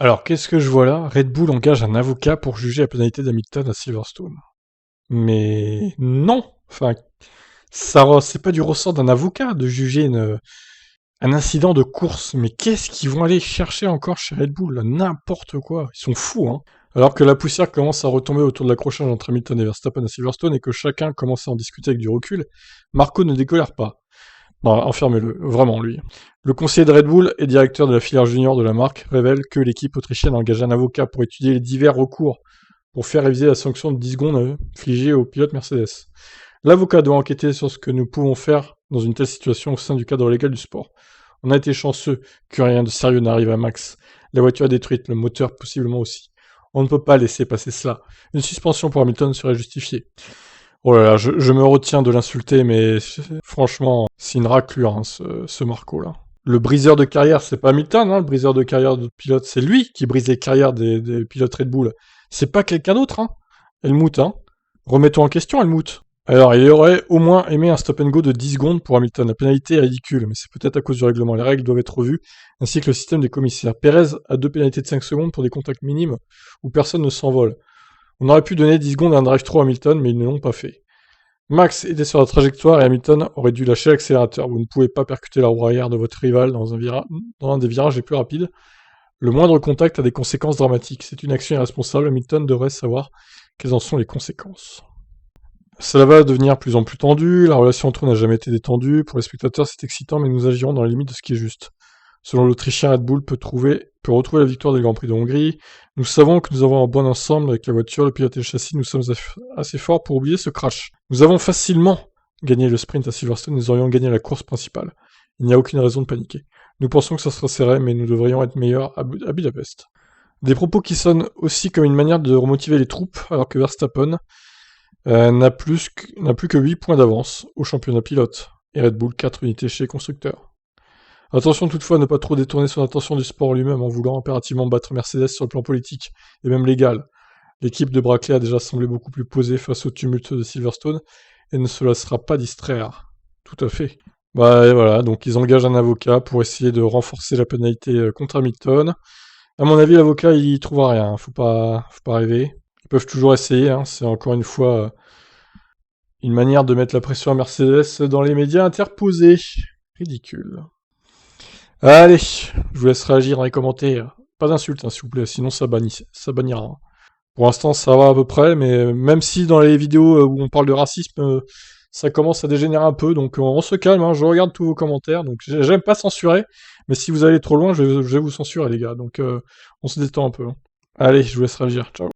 Alors, qu'est-ce que je vois là? Red Bull engage un avocat pour juger la pénalité d'Hamilton à Silverstone. Mais non! Enfin, c'est pas du ressort d'un avocat de juger un incident de course. Mais qu'est-ce qu'ils vont aller chercher encore chez Red Bull là? N'importe quoi. Ils sont fous, hein. Alors que la poussière commence à retomber autour de l'accrochage entre Hamilton et Verstappen à Silverstone et que chacun commence à en discuter avec du recul, Marco ne décolère pas. Non, enfermez-le, vraiment lui. Le conseiller de Red Bull et directeur de la filière junior de la marque révèle que l'équipe autrichienne a engagé un avocat pour étudier les divers recours pour faire réviser la sanction de 10 secondes infligée au pilote Mercedes. L'avocat doit enquêter sur ce que nous pouvons faire dans une telle situation au sein du cadre légal du sport. On a été chanceux que rien de sérieux n'arrive à Max. La voiture est détruite, le moteur possiblement aussi. On ne peut pas laisser passer cela. Une suspension pour Hamilton serait justifiée. Oh là là, je me retiens de l'insulter, mais franchement, c'est une raclure, hein, ce Marco-là. Le briseur de carrière, c'est pas Hamilton, hein, le briseur de carrière de pilote, c'est lui qui brise les carrières des pilotes Red Bull. C'est pas quelqu'un d'autre, hein. Helmut, hein. Remettons en question Helmut. Alors, il aurait au moins aimé un stop and go de 10 secondes pour Hamilton. La pénalité est ridicule, mais c'est peut-être à cause du règlement. Les règles doivent être revues, ainsi que le système des commissaires. Perez a 2 pénalités de 5 secondes pour des contacts minimes où personne ne s'envole. On aurait pu donner 10 secondes à un drive-through à Hamilton, mais ils ne l'ont pas fait. Max était sur la trajectoire et Hamilton aurait dû lâcher l'accélérateur. Vous ne pouvez pas percuter la roue arrière de votre rival dans un des virages les plus rapides. Le moindre contact a des conséquences dramatiques. C'est une action irresponsable. Hamilton devrait savoir quelles en sont les conséquences. Cela va devenir plus en plus tendu. La relation entre eux n'a jamais été détendue. Pour les spectateurs, c'est excitant, mais nous agirons dans les limites de ce qui est juste. Selon l'Autrichien, Red Bull peut retrouver la victoire du Grand Prix de Hongrie. Nous savons que nous avons un bon ensemble avec la voiture, le pilote et le châssis. Nous sommes assez forts pour oublier ce crash. Nous avons facilement gagné le sprint à Silverstone. Nous aurions gagné la course principale. Il n'y a aucune raison de paniquer. Nous pensons que ça sera serré, mais nous devrions être meilleurs à Budapest. Des propos qui sonnent aussi comme une manière de remotiver les troupes, alors que Verstappen n'a plus que 8 points d'avance au championnat pilote, et Red Bull 4 unités chez les constructeurs. Attention toutefois à ne pas trop détourner son attention du sport lui-même en voulant impérativement battre Mercedes sur le plan politique, et même légal. L'équipe de Brackley a déjà semblé beaucoup plus posée face au tumulte de Silverstone, et ne se laissera pas distraire. Tout à fait. Bah et voilà, donc ils engagent un avocat pour essayer de renforcer la pénalité contre Hamilton. À mon avis, l'avocat il trouvera rien, faut pas rêver. Ils peuvent toujours essayer, hein. C'est encore une fois une manière de mettre la pression à Mercedes dans les médias interposés. Ridicule. Allez, je vous laisse réagir dans les commentaires. Pas d'insultes, hein, s'il vous plaît, sinon ça bannira. Hein. Pour l'instant, ça va à peu près, mais même si dans les vidéos où on parle de racisme, ça commence à dégénérer un peu, donc on se calme, hein, je regarde tous vos commentaires, donc j'aime pas censurer, mais si vous allez trop loin, je vais vous censurer, les gars, donc on se détend un peu. Hein. Allez, je vous laisse réagir, ciao.